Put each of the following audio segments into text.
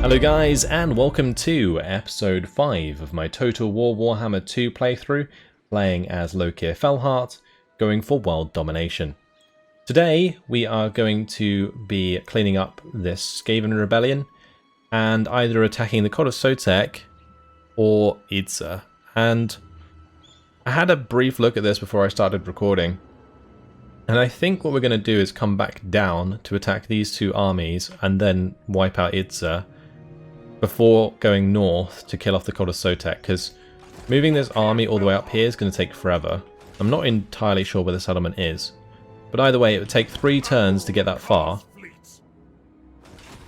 Hello guys, and welcome to episode 5 of my Total War Warhammer 2 playthrough, playing as Lokhir Fellheart, going for world domination. Today we are going to be cleaning up this Skaven rebellion, and either attacking the Cod of Sotek or Itza. And I had a brief look at this before I started recording, and I think what we're going to do is come back down to attack these two armies and then wipe out Itza before going north to kill off the Cod of Sotek, because moving this army all the way up here is going to take forever. I'm not entirely sure where the settlement is, but either way it would take 3 turns to get that far,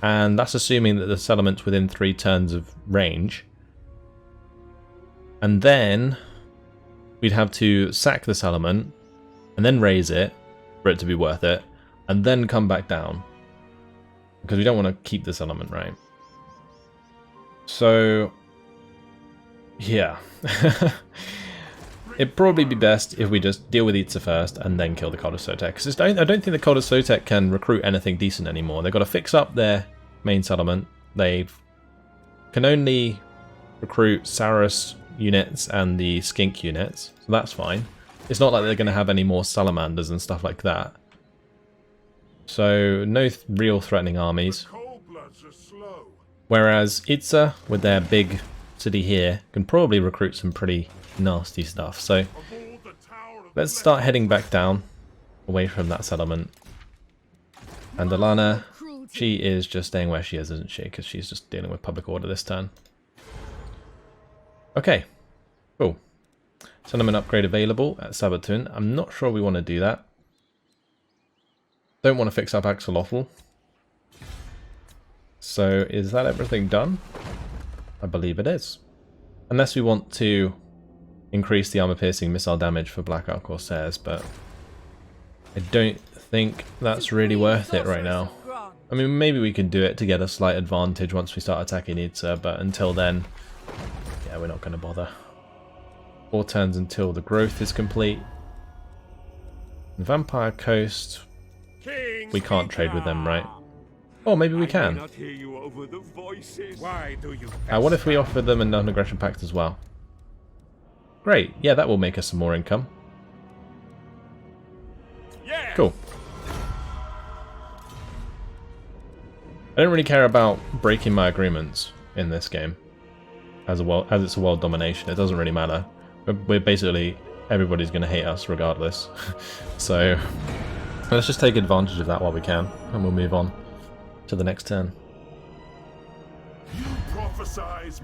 and that's assuming that the settlement's within 3 turns of range. And then we'd have to sack the settlement and then raise it for it to be worth it, and then come back down, because we don't want to keep the settlement, right? So yeah, it'd probably be best if we just deal with Itza first and then kill the Cod of Sotek, because I don't think the Cod of Sotek can recruit anything decent anymore. They've got to fix up their main settlement. They can only recruit Saurus units and the Skink units, so that's fine. It's not like they're going to have any more salamanders and stuff like that. So no real threatening armies. Whereas Itza, with their big city here, can probably recruit some pretty nasty stuff. So let's start heading back down, away from that settlement. And Alana, she is just staying where she is, isn't she? Because she's just dealing with public order this turn. Okay, cool. Settlement upgrade available at Sabatun. I'm not sure we want to do that. Don't want to fix up Axolotl. So is that everything done? I believe it is. Unless we want to increase the armor-piercing missile damage for Black Ark Corsairs, but I don't think that's really worth it right now. I mean, maybe we can do it to get a slight advantage once we start attacking Itza, but until then, yeah, we're not going to bother. 4 turns until the growth is complete. The Vampire Coast, we can't trade with them, right? Oh, maybe we can. What if we offer them a non-aggression pact as well? Great, yeah, that will make us some more income. Cool. I don't really care about breaking my agreements in this game. As it's a world domination, it doesn't really matter. We're basically, everybody's going to hate us regardless. So let's just take advantage of that while we can, and we'll move on to the next turn.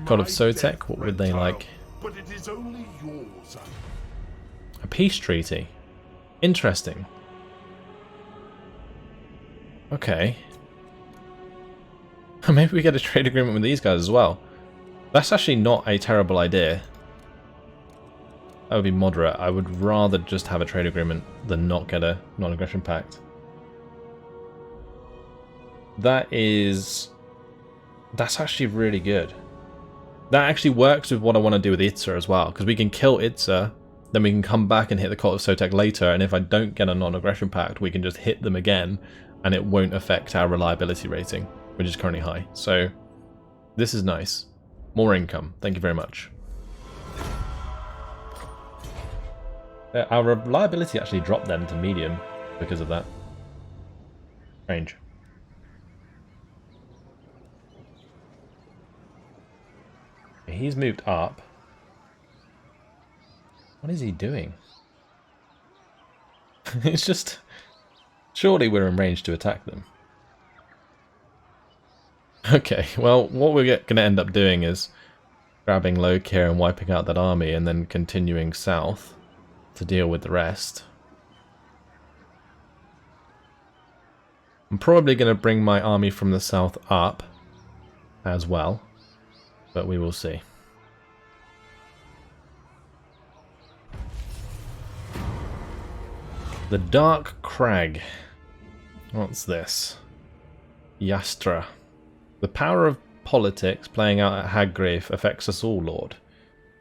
Cod of Sotek, what would they like? But it is only yours. A peace treaty. Interesting. Okay. Maybe we get a trade agreement with these guys as well. That's actually not a terrible idea. That would be moderate. I would rather just have a trade agreement than not get a non-aggression pact. That's actually really good. That actually works with what I want to do with Itza as well, because we can kill Itza, then we can come back and hit the Cult of Sotek later, and if I don't get a non-aggression pact, we can just hit them again, and it won't affect our reliability rating, which is currently high. So this is nice. More income. Thank you very much. Our reliability actually dropped then to medium because of that. Strange. He's moved up. What is he doing? It's just... Surely we're in range to attack them. Okay, well, what we're going to end up doing is grabbing Lokhir and wiping out that army, and then continuing south to deal with the rest. I'm probably going to bring my army from the south up as well, but we will see. The Dark Crag. What's this? Yastra. The power of politics playing out at Haggrave affects us all, Lord.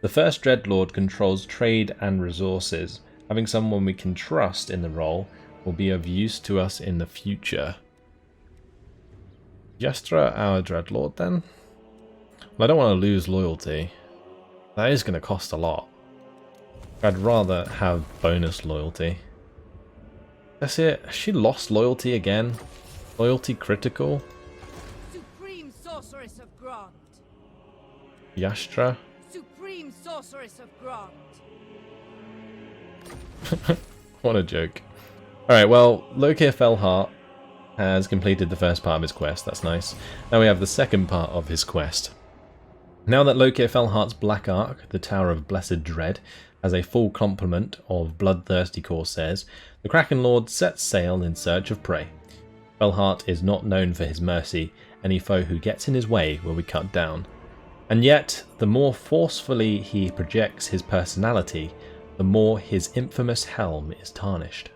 The first Dreadlord controls trade and resources. Having someone we can trust in the role will be of use to us in the future. Yastra, our Dreadlord, then? I don't want to lose loyalty. That is going to cost a lot. I'd rather have bonus loyalty. That's it. She lost loyalty again. Loyalty critical. Supreme Sorceress of Grant. Yastra. Supreme Sorceress of Grant. What a joke. Alright, well, Lokhir Fellheart has completed the first part of his quest. That's nice. Now we have the second part of his quest. Now that Lokhir Fellheart's Black Ark, the Tower of Blessed Dread, has a full complement of bloodthirsty corsairs, the Kraken Lord sets sail in search of prey. Fellheart is not known for his mercy. Any foe who gets in his way will be cut down. And yet, the more forcefully he projects his personality, the more his infamous helm is tarnished.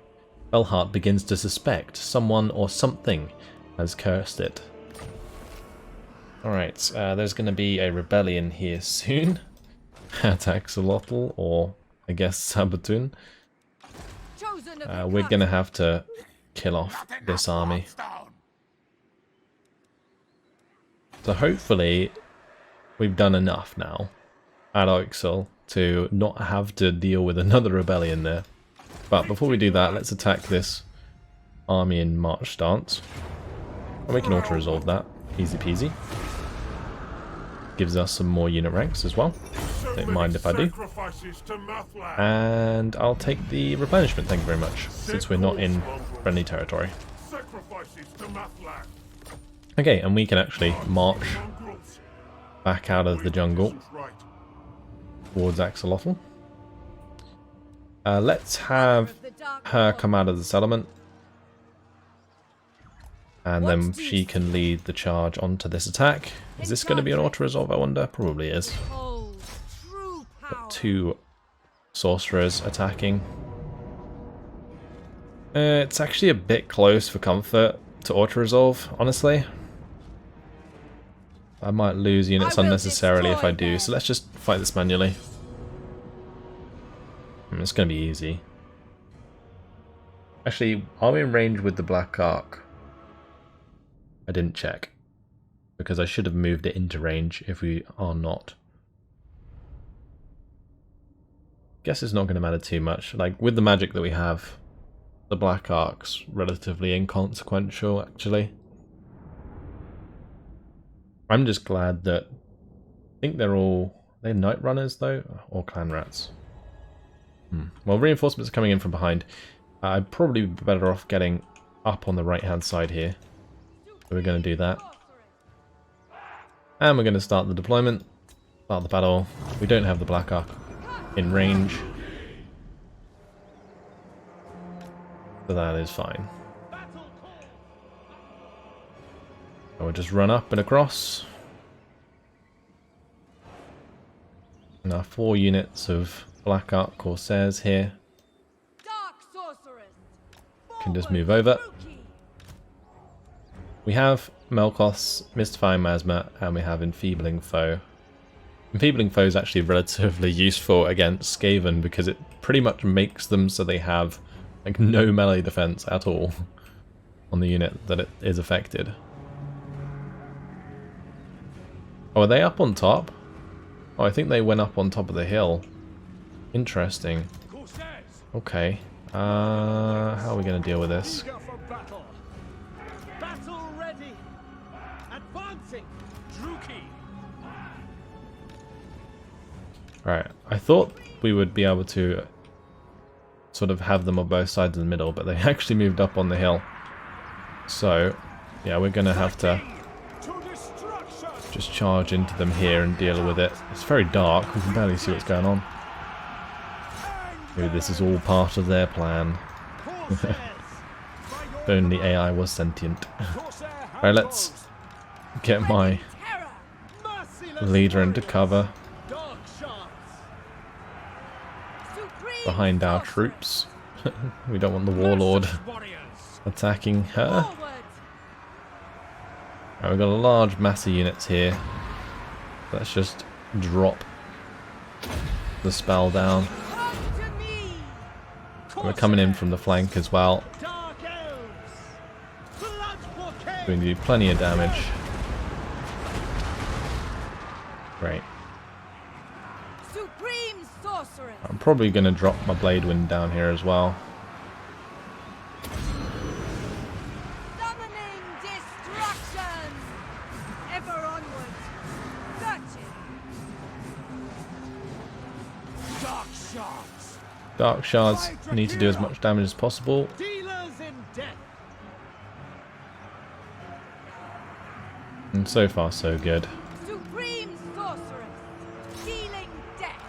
Fellheart begins to suspect someone or something has cursed it. Alright, there's going to be a rebellion here soon. At Axolotl, or I guess Sabatun. We're going to have to kill off this army. So hopefully we've done enough now at Oixel to not have to deal with another rebellion there. But before we do that, let's attack this army in march stance. And we can auto-resolve that. Easy peasy. Gives us some more unit ranks as well. Don't mind if I do. And I'll take the replenishment, thank you very much, since we're not in friendly territory. Okay, and we can actually march back out of the jungle towards Axolotl. Let's have her come out of the settlement. And then she can lead the charge onto this attack. Is this going to be an auto-resolve, I wonder? Probably is. Got two sorcerers attacking. It's actually a bit close for comfort to auto-resolve, honestly. I might lose units unnecessarily if I do, so let's just fight this manually. It's going to be easy. Actually, are we in range with the Black Ark? I didn't check, because I should have moved it into range if we are not. Guess it's not going to matter too much. Like, with the magic that we have, the Black Ark's relatively inconsequential, actually. I'm just glad that... I think they're Night Runners, though? Or Clan Rats? Well, reinforcements are coming in from behind. I'd probably be better off getting up on the right-hand side here. So we're going to do that. And we're going to start the deployment. Start the battle. We don't have the Black Ark in range. So that is fine. So we'll just run up and across. And our 4 units of Black Ark Corsairs here can just move over. We have Melkoth's Mystifying Miasma, and we have Enfeebling Foe. Enfeebling Foe is actually relatively useful against Skaven because it pretty much makes them so they have like no melee defense at all on the unit that it is affected. Oh, are they up on top? Oh, I think they went up on top of the hill. Interesting. Okay. How are we going to deal with this? Right, I thought we would be able to sort of have them on both sides in the middle, but they actually moved up on the hill. So, yeah, we're going to have to just charge into them here and deal with it. It's very dark, we can barely see what's going on. Maybe this is all part of their plan. If only AI was sentient. Right, let's get my leader into cover behind our troops. We don't want the warlord attacking her. Right, we've got a large mass of units here. Let's just drop the spell down. We're coming in from the flank as well. We can do plenty of damage. Great. Supreme sorceress. I'm probably going to drop my Blade Wind down here as well. Summoning destruction. Ever onwards. Searching. Dark shards. Dark Shards need to do as much damage as possible. Dealers in death. And so far so good. Supreme sorceress. Dealing death.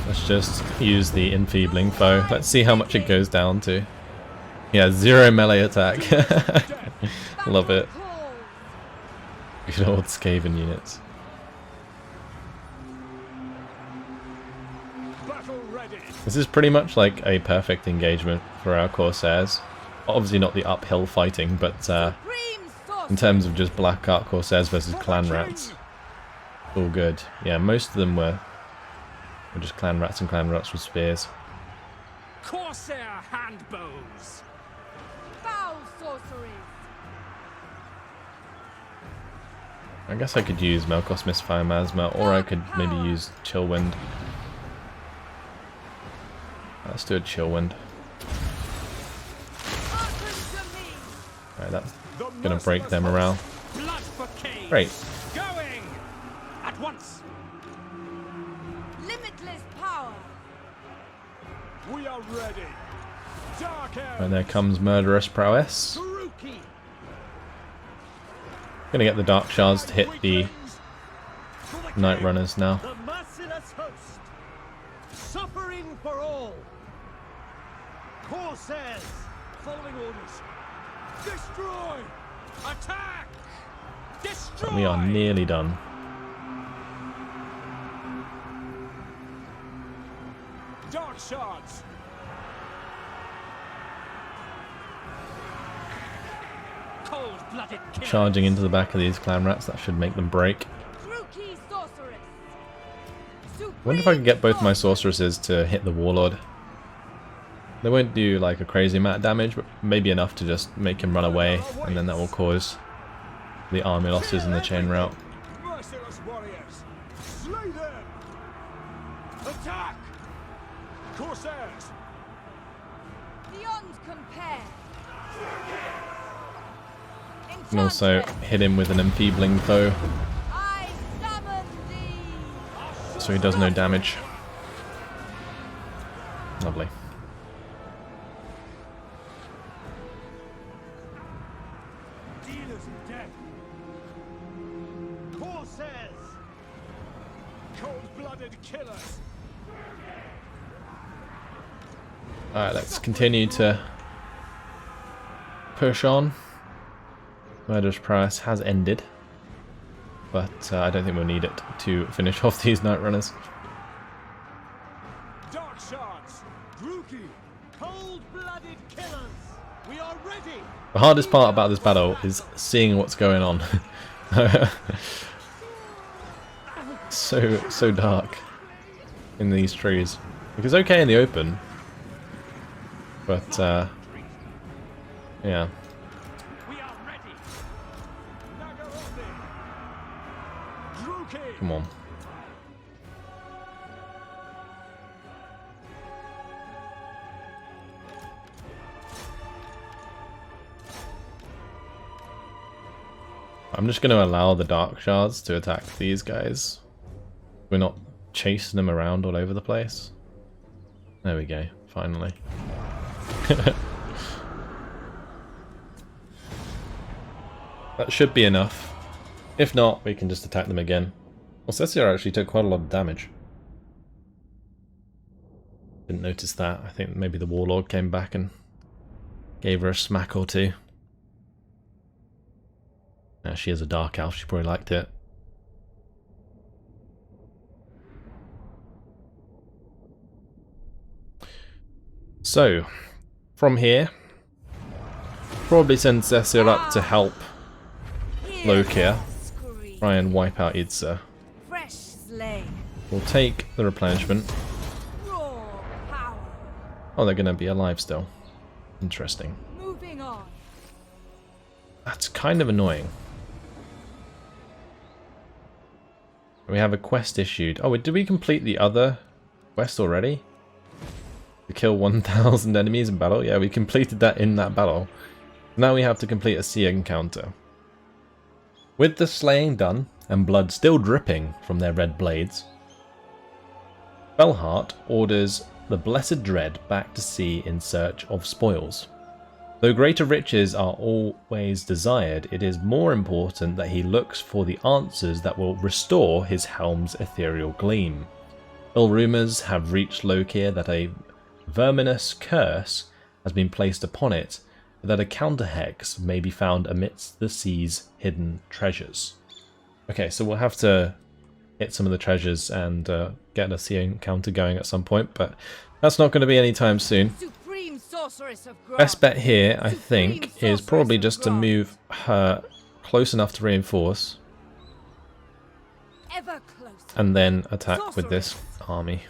Let's just use the enfeebling foe. Let's see how much it goes down to. Yeah, 0 melee attack. Love it. Call. Good old Skaven units. Battle ready. This is pretty much like a perfect engagement for our Corsairs. Obviously not the uphill fighting, but Supreme in sorceress. terms of just Black Ark Corsairs versus Clan Rats, all good. Yeah, most of them were just Clan Rats and Clan Rats with spears. Corsair handbows. Foul sorceries. I guess I could use Melkos Misfire Miasma, or I could maybe use Chillwind. Let's do a Chillwind. Hearken to me. Alright, that's gonna break them around. Blood for Cain. Great. Going at once. Limitless power. We are ready. Dark And there comes Murderous Prowess. Rookie. Gonna get the Dark Shards to hit the Night Runners now. The merciless host. Suffering for all. Corsairs. Following orders. Destroy. Attack. Destroy. And we are nearly done. Dark shards. Cold-blooded killers. Charging into the back of these Clan Rats, that should make them break. Rookie sorceress. Wonder if I can get both my sorceresses to hit the Warlord. They won't do like a crazy amount of damage, but maybe enough to just make him run away, and then that will cause the army losses in the chain route. Merciless warriors. Slay them. Attack. Corsairs. Beyond compare. And also Enchantress. hit him with an enfeebling foe, I summon thee. so he does no damage. Lovely. Dealers in death. Corsairs. Cold-blooded killers. Alright, let's continue to push on. Murderous Prowess has ended, but I don't think we'll need it to finish off these Night Runners. Dark shards. Rookie. Cold-blooded killers. We are ready. The hardest part about this battle is seeing what's going on. so dark in these trees. Because okay in the open, but yeah. We are ready. Nagarothi. Rookie. Come on. I'm just going to allow the Dark Shards to attack these guys. We're not chasing them around all over the place. There we go, finally. That should be enough. If not, we can just attack them again. Well, Ceciar actually took quite a lot of damage. Didn't notice that. I think maybe the Warlord came back and gave her a smack or two. Now, she is a Dark Elf, she probably liked it. So, from here, probably send Cecir up to help Lokhir Scream. try and wipe out Itza. Fresh slain. We'll take the replenishment. Raw power. Oh, they're going to be alive still. Interesting. Moving on. That's kind of annoying. We have a quest issued. Oh, did we complete the other quest already? To kill 1,000 enemies in battle? Yeah, we completed that in that battle. Now we have to complete a sea encounter. With the slaying done, and blood still dripping from their red blades, Fellheart orders the Blessed Dread back to sea in search of spoils. Though greater riches are always desired, it is more important that he looks for the answers that will restore his helm's ethereal gleam. Ill rumours have reached Lokhir that a verminous curse has been placed upon it, but that a counter-hex may be found amidst the sea's hidden treasures. Okay, so we'll have to hit some of the treasures and get a sea encounter going at some point, but that's not going to be anytime soon. Supreme sorceress of Grant. Best bet here, I think, is probably just to move her close enough to reinforce, Ever closer. and then attack with this army.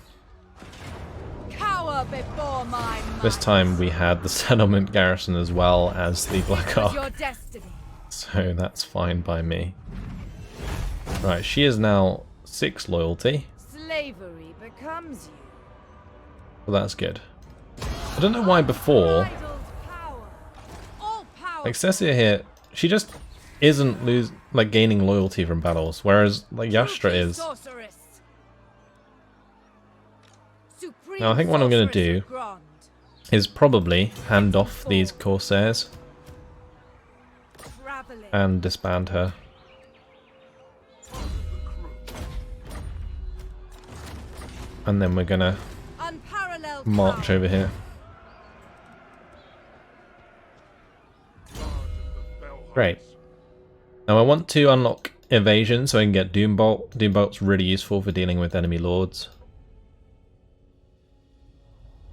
Cower before my This time we had the settlement garrison as well as the Black might. Your Ark, destiny. so that's fine by me. Right, she is now 6 loyalty, Slavery becomes you. so that's good. I don't know why before, Unbridled power. All power. like Cessia here, she just isn't gaining loyalty from battles, whereas like Yastra is. Sorceress. Supreme Now I think what I'm going to sorceress do of Grant. is probably hand off these Corsairs Traveling. and disband her. And then we're gonna Unparalleled march power. over here. Great. Now I want to unlock evasion so I can get Doombolt. Doombolt's really useful for dealing with enemy lords.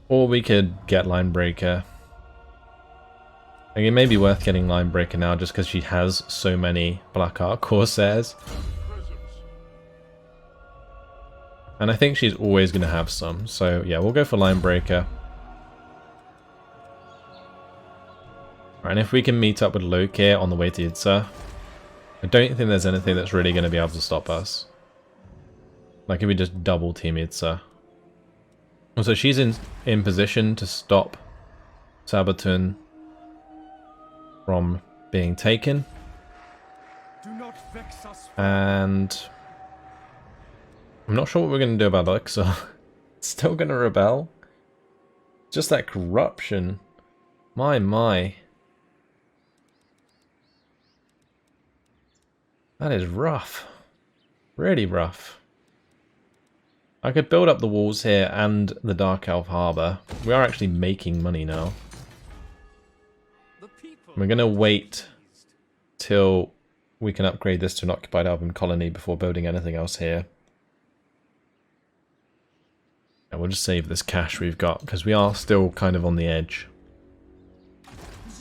Or we could get Linebreaker. I think it may be worth getting Linebreaker now just because she has so many Black Ark Corsairs. And I think she's always going to have some. So yeah, we'll go for Linebreaker. Right, and if we can meet up with Lokhir on the way to Itza, I don't think there's anything that's really going to be able to stop us. Like if we just double team Itza. So she's in position to stop Sabatun from being taken. Do not vex us. And I'm not sure what we're going to do about Alexa. Still going to rebel. Just that corruption. My. That is rough. Really rough. I could build up the walls here and the Dark Elf Harbour. We are actually making money now. We're going to wait till we can upgrade this to an occupied elven colony before building anything else here. And we'll just save this cash we've got because we are still kind of on the edge.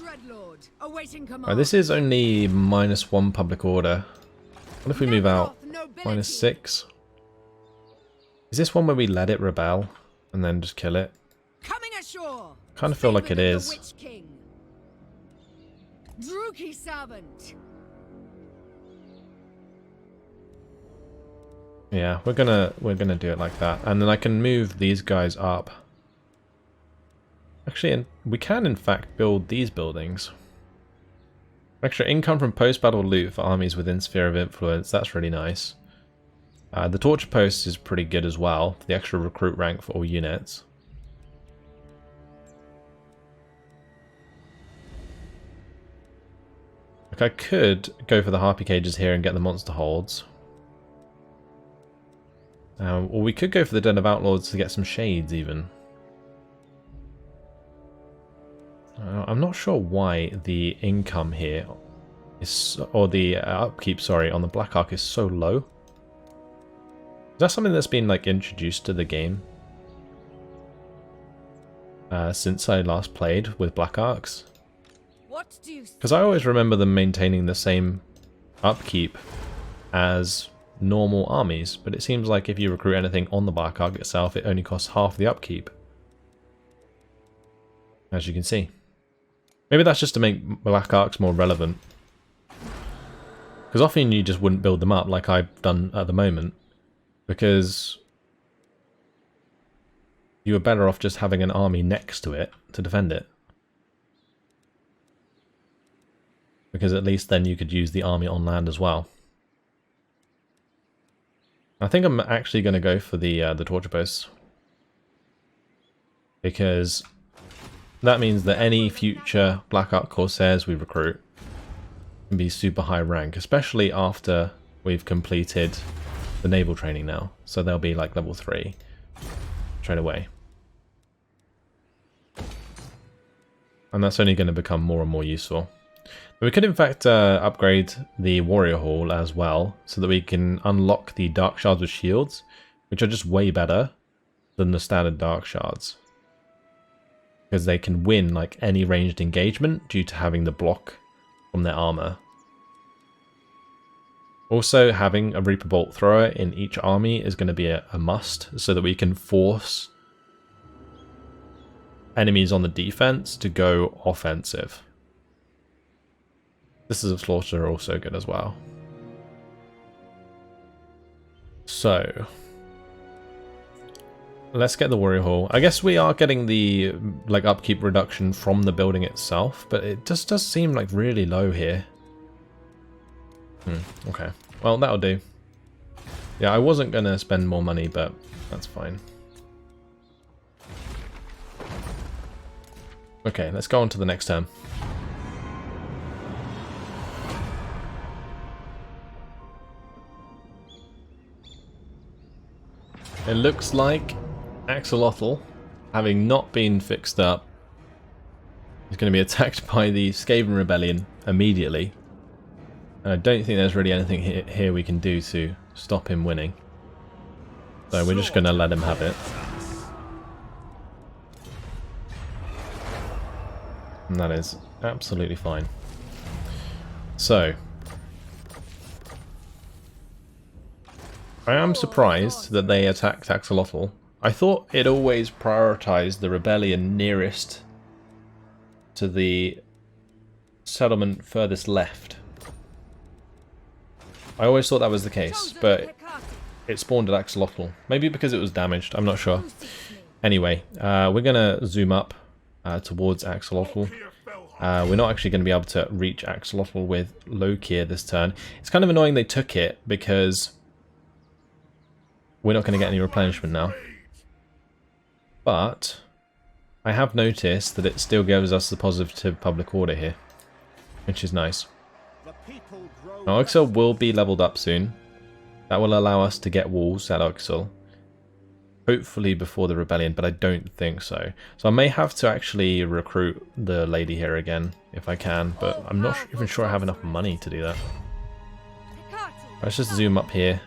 Dreadlord, awaiting command. Right, this is only -1 public order. What if we move out? -6. Is this one where we let it rebel and then just kill it? Coming ashore. Kind of feel like it is. The Witch King. Druki servant. Yeah, we're gonna do it like that, and then I can move these guys up. Actually, and we can in fact build these buildings. Extra income from post-battle loot for armies within sphere of influence. That's really nice. The torture post is pretty good as well. The extra recruit rank for all units. Like I could go for the harpy cages here and get the monster holds. Or we could go for the Den of Outlaws to get some shades even. I'm not sure why the income here is, or the upkeep, sorry, on the Black Ark is so low. Is that something that's been like introduced to the game since I last played with Black Arks? What do you Because I always remember them maintaining the same upkeep as normal armies, but it seems like if you recruit anything on the Black Ark itself, it only costs half the upkeep. As you can see. Maybe that's just to make Black Arks more relevant. Because often you just wouldn't build them up like I've done at the moment. Because you were better off just having an army next to it to defend it. Because at least then you could use the army on land as well. I think I'm actually going to go for the torture posts. Because that means that any future Black Ark Corsairs we recruit can be super high rank, especially after we've completed the naval training now. So they'll be like level 3 straight away. And that's only going to become more and more useful. We could in fact upgrade the Warrior Hall as well, so that we can unlock the Dark Shards with shields, which are just way better than the standard Dark Shards. Because they can win like any ranged engagement due to having the block from their armor. Also, having a Reaper Bolt Thrower in each army is going to be a must, so that we can force enemies on the defense to go offensive. This is a Slaughter also good as well. So, let's get the Warrior Hall. I guess we are getting the like upkeep reduction from the building itself, but it just does seem like really low here. Okay, well that'll do. Yeah, I wasn't going to spend more money, but that's fine. Okay, let's go on to the next turn. It looks like Axolotl, having not been fixed up, is going to be attacked by the Skaven Rebellion immediately. And I don't think there's really anything here we can do to stop him winning. So we're just going to let him have it. And that is absolutely fine. So, I am surprised that they attacked Axolotl. I thought it always prioritized the rebellion nearest to the settlement furthest left. I always thought that was the case, but it spawned at Axolotl. Maybe because it was damaged, I'm not sure. Anyway, we're going to zoom up towards Axolotl. We're not actually going to be able to reach Axolotl with Lokhir this turn. It's kind of annoying they took it because we're not going to get any replenishment now. But I have noticed that it still gives us the positive public order here, which is nice. Now, Oxel will be leveled up soon. That will allow us to get walls at Oxel. Hopefully before the rebellion, but I don't think so. So I may have to actually recruit the lady here again, if I can, but I'm not even sure I have enough money to do that. Let's just zoom up here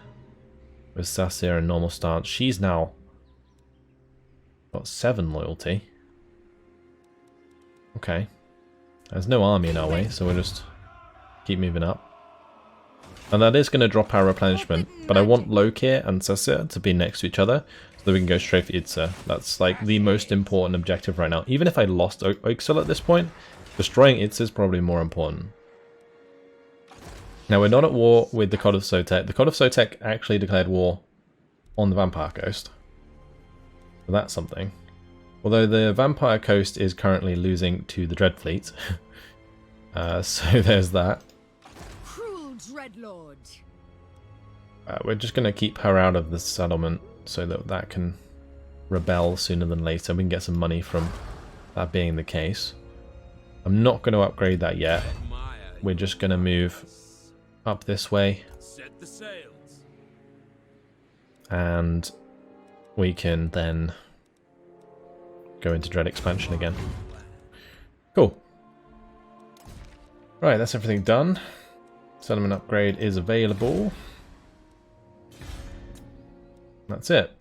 with Sasir and normal stance. She's now got 7 loyalty. Okay. There's no army in our way, so we'll just keep moving up. And that is going to drop our replenishment, but I want Lokhir and Sasir to be next to each other, so that we can go straight for Itza. That's like the most important objective right now. Even if I lost Oxel at this point, destroying Itza is probably more important. Now, we're not at war with the God of Sotek. The God of Sotek actually declared war on the Vampire Coast. So that's something. Although the Vampire Coast is currently losing to the Dreadfleet. So there's that. Cruel Dreadlord. We're just going to keep her out of the settlement so that that can rebel sooner than later. We can get some money from that being the case. I'm not going to upgrade that yet. We're just going to move up this way. Set the sails. And we can then go into Dread Expansion again. Cool. Right, that's everything done. Settlement upgrade is available. That's it.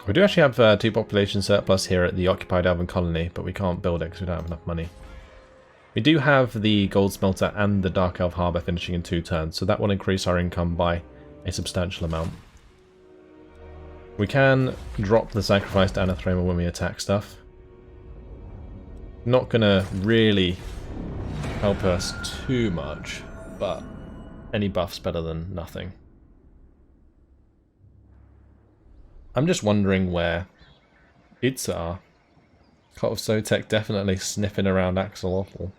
We do actually have 2 population surplus here at the occupied Elven colony, but we can't build it because we don't have enough money. We do have the Gold Smelter and the Dark Elf Harbour finishing in 2 turns, so that will increase our income by a substantial amount. We can drop the Sacrificed Anathema when we attack stuff. Not gonna really help us too much, but any buff's better than nothing. I'm just wondering where Itza are. Cult of Sotek definitely sniffing around Axolotl.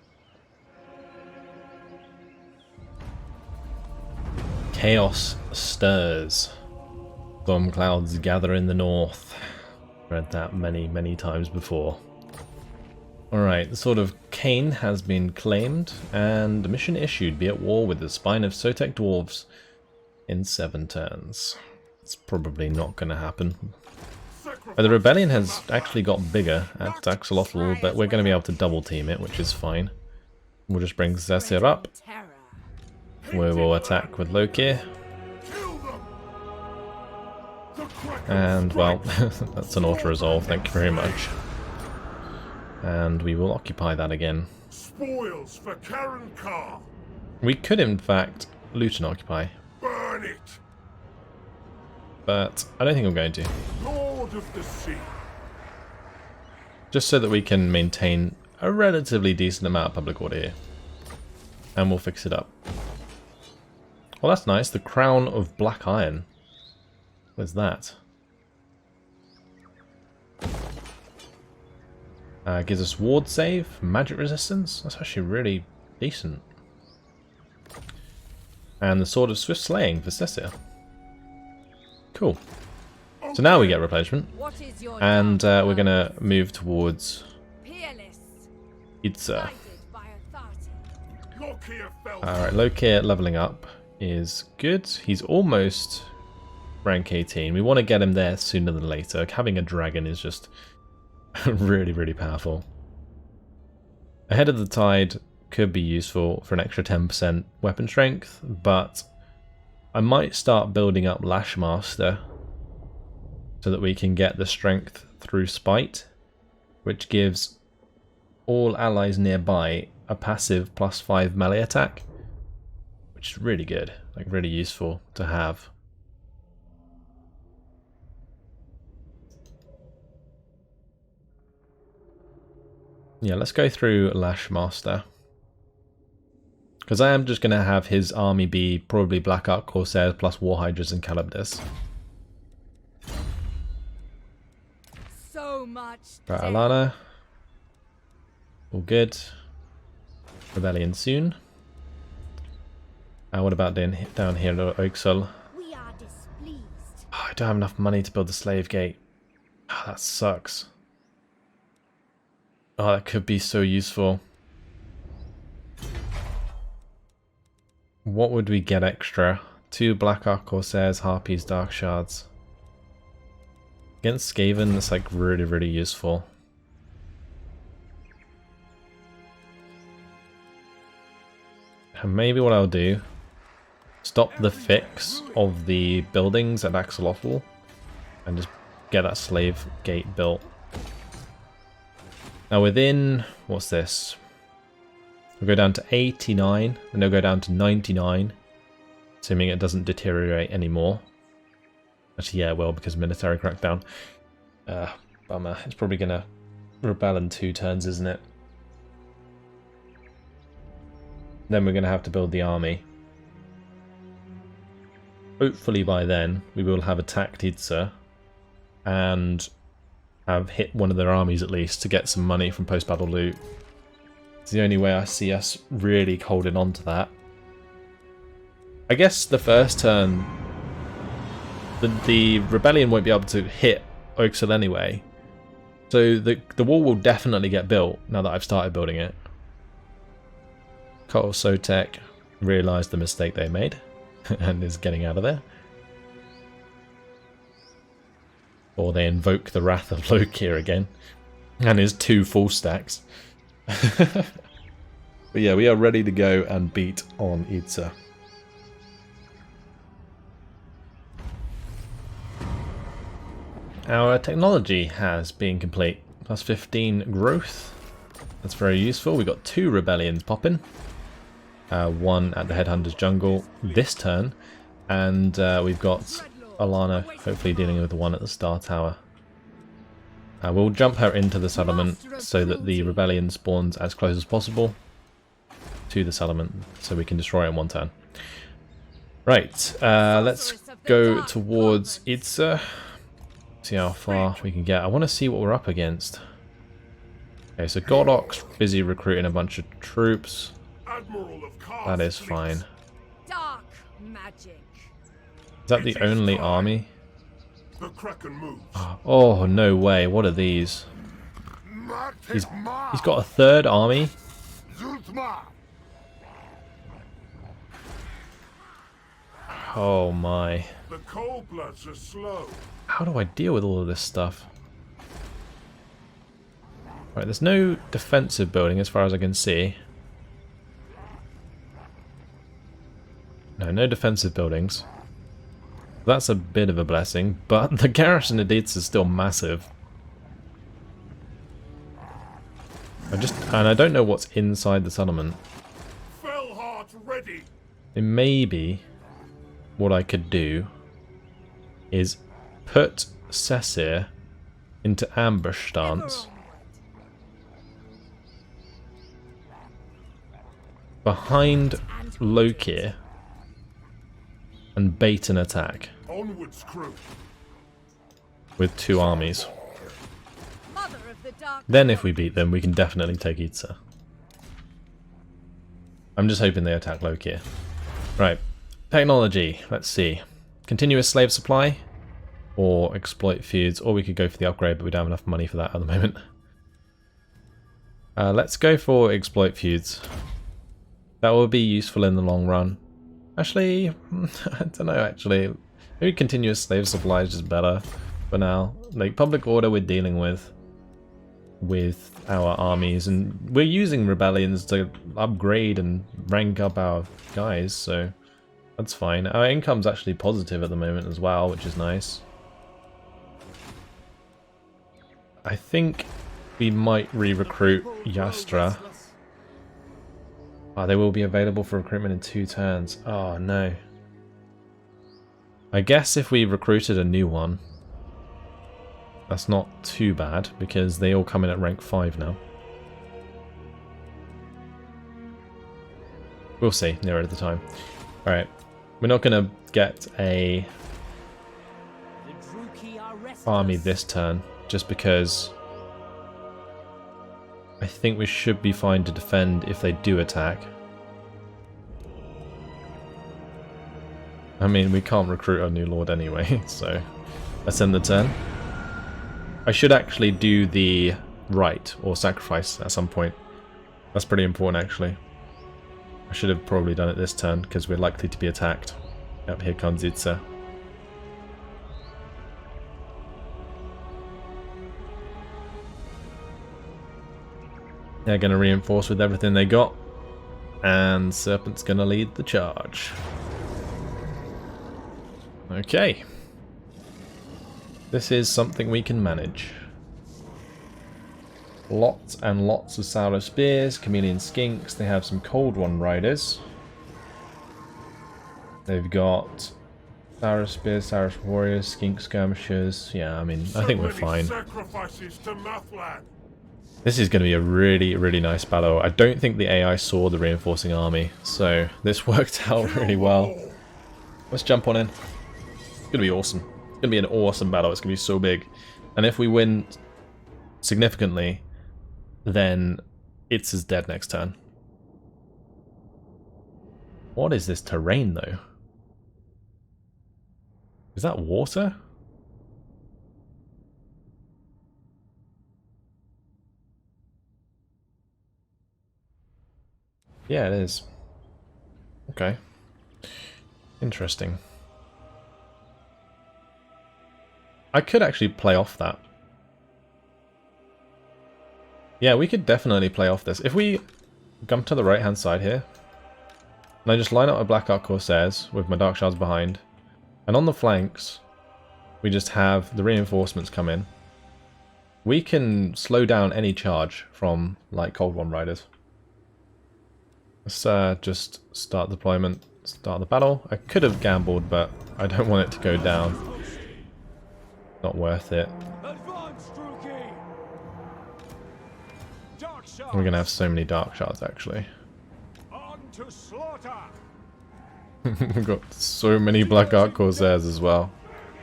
Chaos stirs. Storm clouds gather in the north. Read that many, many times before. Alright, the Sword of Cain has been claimed, and the mission issued: be at war with the spine of Sotek dwarves in 7 turns. It's probably not going to happen. The rebellion has actually got bigger at Axolotl, but we're going to be able to double team it, which is fine. We'll just bring Zesir up. We will attack with Lokhir. And, well, that's an auto-resolve, thank you very much. And we will occupy that again. Spoils for Karen Carr. We could, in fact, loot and occupy. Burn it. But I don't think I'm going to. Lord of the Sea. Just so that we can maintain a relatively decent amount of public order here. And we'll fix it up. Well, that's nice. The Crown of Black Iron. What's that? Gives us ward save, magic resistance. That's actually really decent. And the Sword of Swift Slaying for Cecil. Cool. So now we get replacement. And we're going to move towards Itza. Alright, Lokhir leveling up is good. He's almost rank 18. We want to get him there sooner than later. Having a dragon is just really, really powerful. Ahead of the Tide could be useful for an extra 10% weapon strength, but I might start building up Lashmaster so that we can get the strength through Spite, which gives all allies nearby a passive +5 melee attack, which is really good, like really useful to have. Yeah, let's go through Lashmaster. Because I am just going to have his army be probably Black Ark Corsairs plus War Hydras and Calibdus. So much. Right, Alana. All good. Rebellion soon. What about down here at Oaksel? We are displeased. Oh, I don't have enough money to build the slave gate. Oh, that sucks. Oh, that could be so useful. What would we get extra? 2 Black Ark Corsairs, Harpies, Dark Shards. Against Skaven, that's like really, really useful. And maybe what I'll do, stop the fix of the buildings at Axolotl and just get that slave gate built. Now within, what's this? We'll go down to 89, and they'll go down to 99, assuming it doesn't deteriorate anymore. Actually, yeah, it will, because military crackdown. Bummer. It's probably going to rebel in 2 turns, isn't it? Then we're going to have to build the army. Hopefully by then, we will have attacked Itza, and have hit one of their armies at least to get some money from post-battle loot. It's the only way I see us really holding on to that. I guess the first turn, the rebellion won't be able to hit Oaksel anyway. So the wall will definitely get built now that I've started building it. Cult of Sotek realised the mistake they made and is getting out of there. Or they invoke the wrath of Lokhir again. And his 2 full stacks. But yeah, we are ready to go and beat on Itza. Our technology has been complete. Plus 15 growth. That's very useful. We've got 2 rebellions popping. One at the Headhunter's Jungle this turn. And we've got Alana hopefully dealing with the one at the Star Tower. We'll jump her into the settlement so that the rebellion spawns as close as possible to the settlement so we can destroy it in 1 turn. Right, let's go towards Itza. See how far we can get. I want to see what we're up against. Okay, so Godok's busy recruiting a bunch of troops. Admiral of Kar's That is fleet. fine. Dark magic. Is that the only army? The Kraken moves. Oh, no way. What are these? He's got a third army? Oh my. The Coldbloods are slow. How do I deal with all of this stuff? Right, there's no defensive building as far as I can see. No defensive buildings. That's a bit of a blessing, but the garrison of Itza is still massive. I don't know what's inside the settlement. Fellheart ready. And maybe what I could do is put Cessir into ambush stance behind Lokhir and bait an attack Onwards, crew. with two armies. Mother of the dark. Then if we beat them, we can definitely take Itza. I'm just hoping they attack Lokhir. Right. Technology. Let's see. Continuous slave supply or exploit feuds, or we could go for the upgrade, but we don't have enough money for that at the moment. Let's go for exploit feuds. That will be useful in the long run. Actually, I don't know actually. Maybe continuous slave supply is just better for now. Like, public order we're dealing with our armies, and we're using rebellions to upgrade and rank up our guys, so that's fine. Our income's actually positive at the moment as well, which is nice. I think we might re-recruit Yastra. Oh, they will be available for recruitment in 2 turns. Oh no. I guess if we recruited a new one, that's not too bad, because they all come in at rank 5 now. We'll see, nearer to the time. Alright, we're not going to get a army this turn, just because I think we should be fine to defend if they do attack. I mean, we can't recruit our new lord anyway, so let's end the turn. I should actually do the rite or sacrifice at some point. That's pretty important actually. I should have probably done it this turn because we're likely to be attacked. Yep, here comes Itza. They're going to reinforce with everything they got, and Serpent's going to lead the charge. Okay. This is something we can manage. Lots and lots of Sour Spears, Chameleon Skinks. They have some Cold One Riders. They've got Sour Spears, Sour Warriors, Skink Skirmishers. Yeah, I mean, I think we're fine. Sacrifices to Mathland. This is going to be a really, really nice battle. I don't think the AI saw the reinforcing army, so this worked out really well. Let's jump on in. It's going to be awesome. It's going to be an awesome battle. It's going to be so big. And if we win significantly, then Itza's dead next turn. What is this terrain, though? Is that water? Yeah, it is. Okay. Interesting. I could actually play off that. Yeah, we could definitely play off this. If we come to the right-hand side here, and I just line up my Black Ark Corsairs with my Dark Shards behind, and on the flanks, we just have the reinforcements come in, we can slow down any charge from, like, Cold One Riders. Let's just start deployment, start the battle. I could have gambled, but I don't want it to go down. Not worth it. We're going to have so many Dark Shards, actually. On to slaughter. We've got so many Black Ark Corsairs as well.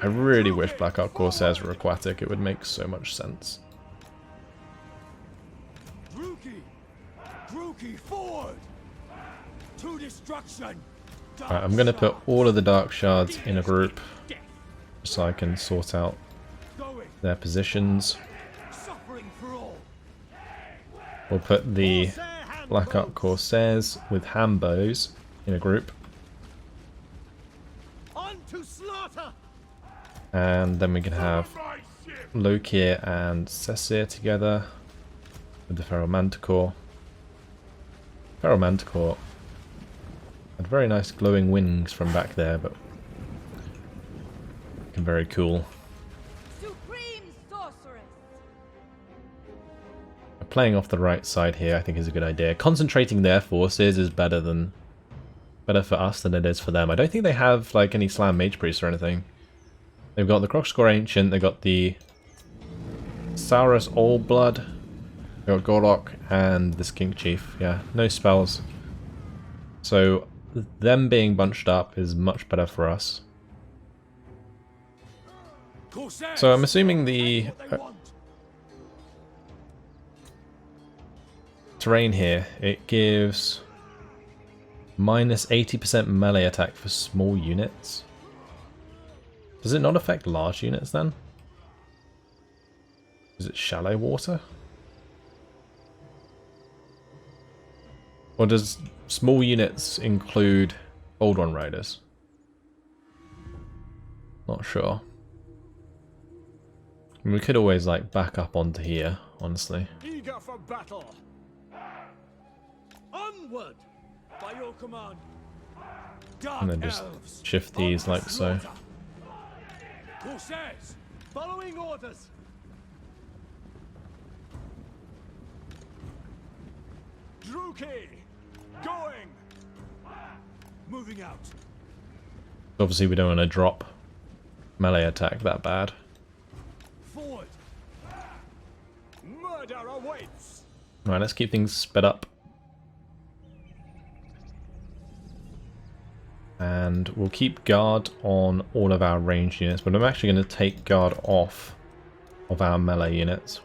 I really wish Black Ark Corsairs were aquatic, it would make so much sense. Druki, forward! To destruction! Right, I'm going to put all of the Dark Shards in a group, so I can sort out their positions. Suffering for all. We'll put the Black Ark Corsairs with hand bows in a group. On to slaughter! And then we can have Lokhir and Cessir together with the Feral Manticore. Feral Manticore had very nice glowing wings from back there, but very cool. Supreme sorceress. Playing off the right side here I think is a good idea. Concentrating their forces is better for us than it is for them. I don't think they have like any Slam Mage Priests or anything. They've got the Crocscore Ancient, they've got the Saurus Old Blood, they've got Gorlock and the Skink Chief. Yeah, no spells. So them being bunched up is much better for us. So I'm assuming the terrain here, it gives minus 80% melee attack for small units. Does it not affect large units then? Is it shallow water? Or does small units include Old One Riders? Not sure. I mean, we could always like back up onto here, honestly. Eager for battle. Onward by your command. And then just shift these like so. Corsairs, following orders. Druki, going. Moving out. Obviously we don't want to drop melee attack that bad. Forward. Murder awaits. Right, let's keep things sped up. And we'll keep guard on all of our ranged units, but I'm actually going to take guard off of our melee units.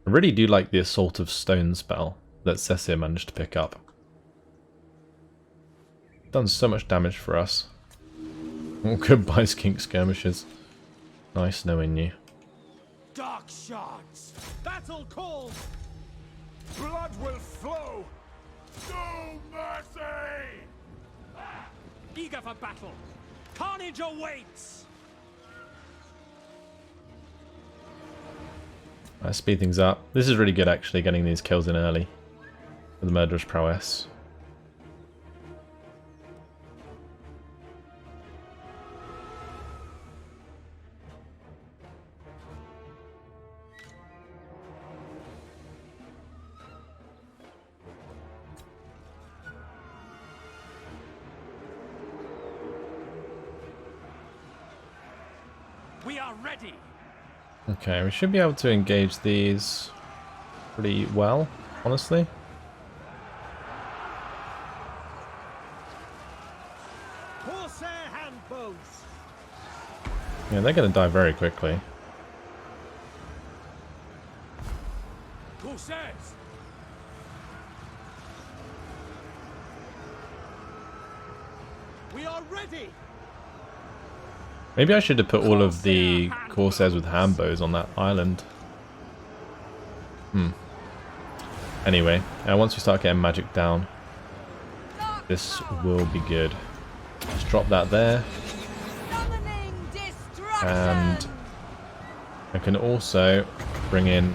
I really do like the Assault of Stone spell that Cessir managed to pick up. Done so much damage for us. Oh, goodbye, Skink Skirmishers. Nice knowing you. Dark shards. Battle calls. Blood will flow. No mercy! Eager for battle. Carnage awaits. I speed things up. This is really good actually, getting these kills in early with the Murderer's Prowess. We are ready. Okay, we should be able to engage these pretty well, honestly. Corsair hand bows. Yeah, they're going to die very quickly. Corsairs. We are ready. Maybe I should have put all of the Corsairs with hand bows on that island. Anyway, once we start getting magic down, this will be good. Just drop that there. Summoning destruction. And I can also bring in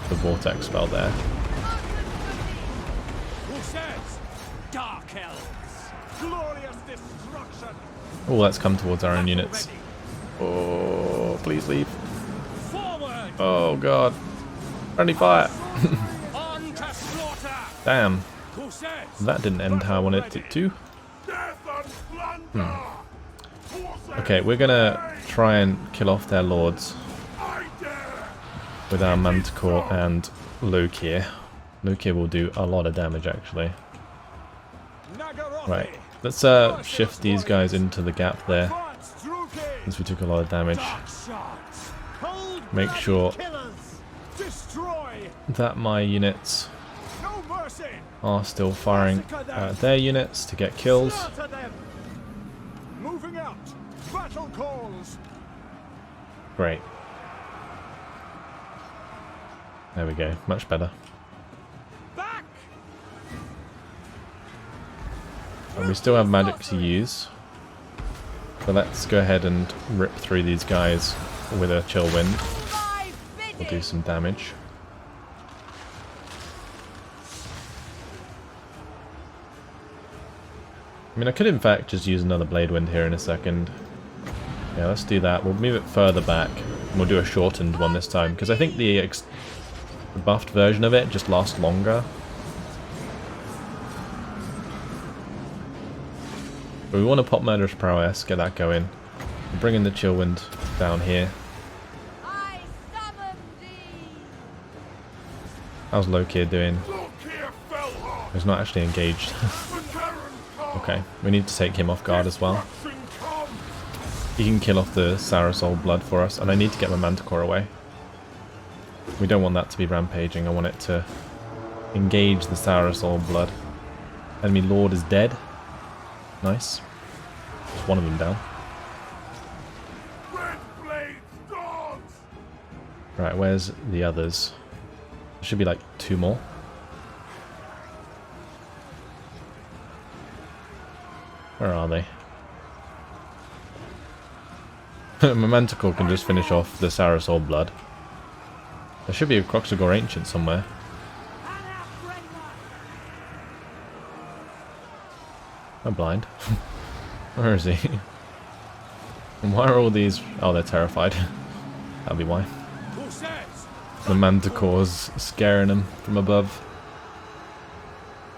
the Vortex spell there. Corsairs. Dark elves. Glorious destruction. Oh, let's come towards our own units. Oh, please leave. Forward. Oh god. Friendly fire. On to slaughter. Damn. Corsairs. That didn't end how I wanted it to. Death and plunder! Okay, we're gonna try and kill off their lords I dare! with our Manticore and Lokhir. Lokhir will do a lot of damage actually. Right, let's shift these guys into the gap there, since we took a lot of damage. Make sure that my units are still firing at their units to get kills. Moving out. Battle calls. Great. There we go, much better. Back. And we still have magic to use. So let's go ahead and rip through these guys with a chill wind. We'll do some damage. I mean, I could in fact just use another blade wind here in a second. Yeah, let's do that. We'll move it further back. And we'll do a shortened one this time, because I think the buffed version of it just lasts longer. But we want to pop Murderous Prowess, get that going. We'll bring in the chill wind down here. I summon thee. How's Lokhir doing? Lokhir Fellheart. He's not actually engaged. Okay, we need to take him off guard as well. He can kill off the Sarasol blood for us, and I need to get my Manticore away. We don't want that to be rampaging, I want it to engage the Sarasol blood. Enemy Lord is dead. Nice. Just one of them down. Red blades, dogs. Right, where's the others? There should be like 2 more. Where are they? My Manticore can just finish off the Sarasol blood. There should be a Croxagore Ancient somewhere. I'm blind. Where is he? And why are all these... Oh, they're terrified. That'll be why. The Manticore's scaring them from above.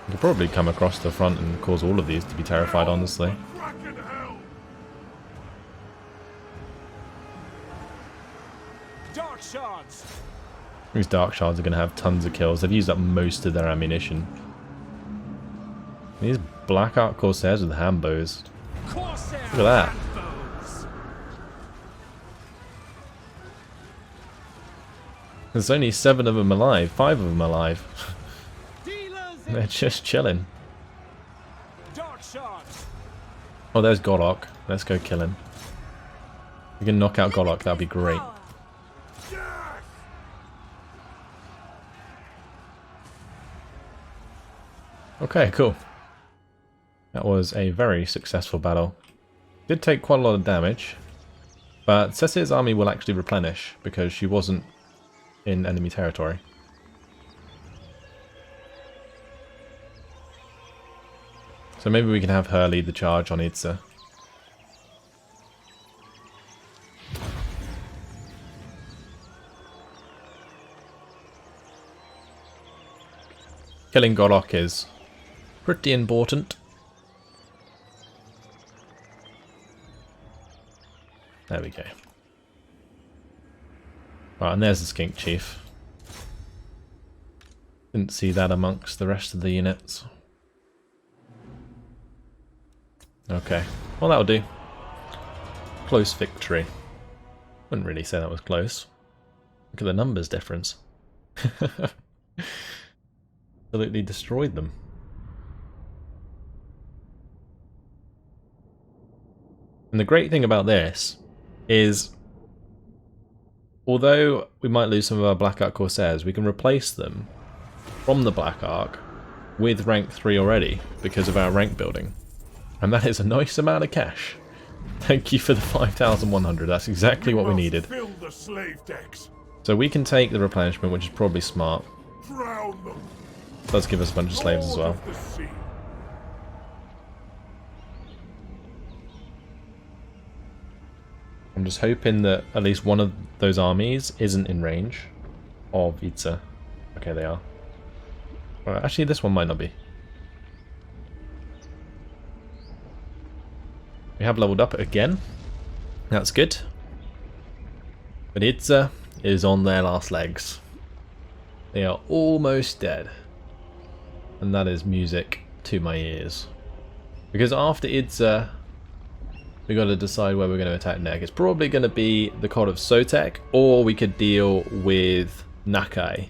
You could probably come across the front and cause all of these to be terrified, honestly. Kraken hell. Dark shards. These Dark Shards are going to have tons of kills. They've used up most of their ammunition. These Black Ark Corsairs with hand bows. Corsair. Look at that. Handbows. There's only 7 of them alive. 5 of them alive. Dealers in They're just chilling. dark shards. Oh, there's Golok. Let's go kill him. If we can knock out Golok, that'd be great. Yes. Okay, cool. That was a very successful battle. Did take quite a lot of damage, but Cecil's army will actually replenish because she wasn't in enemy territory. So maybe we can have her lead the charge on Itza. Killing Golok is pretty important. There we go. Right, and there's the Skink Chief. Didn't see that amongst the rest of the units. Okay, well that'll do. Close victory. Wouldn't really say that was close. Look at the numbers difference. Absolutely destroyed them. And the great thing about this is, although we might lose some of our Black Ark Corsairs, we can replace them from the Black Ark with rank 3 already because of our rank building. And that is a nice amount of cash. Thank you for the 5,100, that's exactly what we needed. Fill the slave decks. So we can take the replenishment, which is probably smart. Drown them. Does give us a bunch of slaves as well. Lord of the sea. I'm just hoping that at least one of those armies isn't in range of Itza. Okay, they are. Well, actually, this one might not be. We have leveled up again. That's good. But Itza is on their last legs. They are almost dead. And that is music to my ears. Because after Itza, we got to decide where we're going to attack next. It's probably going to be the Cod of Sotek, or we could deal with Nakai.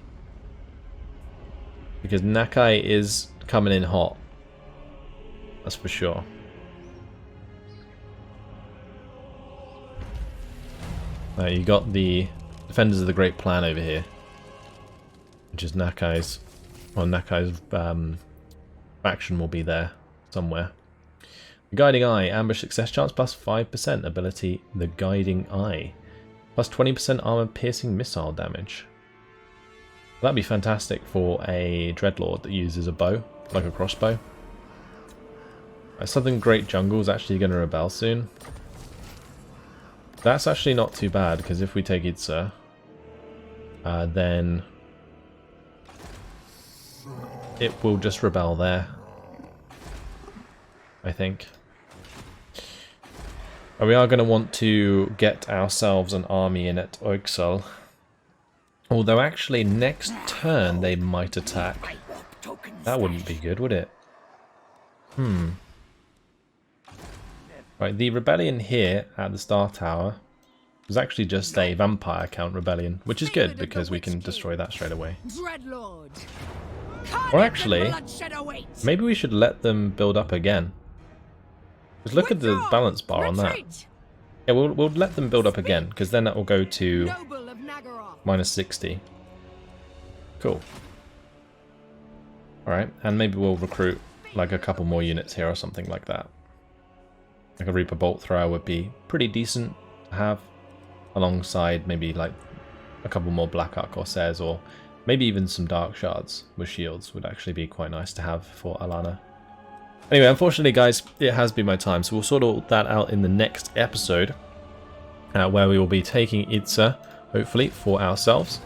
Because Nakai is coming in hot. That's for sure. You got the Defenders of the Great Plan over here, which is Nakai's, well, Nakai's faction will be there somewhere. The Guiding Eye, ambush success chance plus 5%, ability the Guiding Eye, plus 20% armor piercing missile damage. That'd be fantastic for a Dreadlord that uses a bow, like a crossbow. Southern Great Jungle is actually going to rebel soon. That's actually not too bad, because if we take Itza, then it will just rebel there, I think. And we are going to want to get ourselves an army in at Oixal. Although actually next turn they might attack. That wouldn't be good, would it? Right, the rebellion here at the Star Tower was actually just a vampire count rebellion, which is good because we can destroy that straight away. Or actually, maybe we should let them build up again. Because look at the balance bar on that. Yeah, we'll let them build up again, because then that will go to minus 60. Cool. Alright, and maybe we'll recruit like a couple more units here or something like that. Like a Reaper Bolt Thrower would be pretty decent to have, alongside maybe like a couple more Black Ark Corsairs, or maybe even some Dark Shards with shields would actually be quite nice to have for Alana. Anyway, unfortunately guys, it has been my time, so we'll sort all that out in the next episode, where we will be taking Itza, hopefully, for ourselves,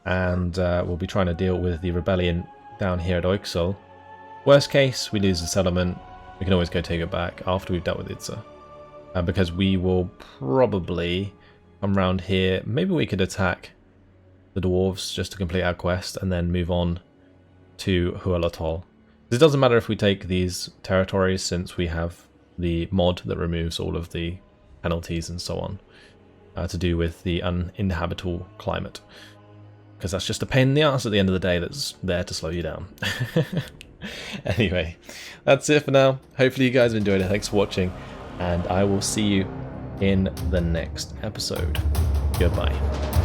and we'll be trying to deal with the rebellion down here at Oixal. Worst case, we lose the settlement. We can always go take it back after we've dealt with Itza, because we will probably come round here. Maybe we could attack the dwarves just to complete our quest and then move on to Hualatol. It doesn't matter if we take these territories, since we have the mod that removes all of the penalties and so on to do with the uninhabitable climate, because that's just a pain in the ass at the end of the day that's there to slow you down. Anyway, that's it for now. Hopefully you guys have enjoyed it. Thanks for watching, and I will see you in the next episode. Goodbye.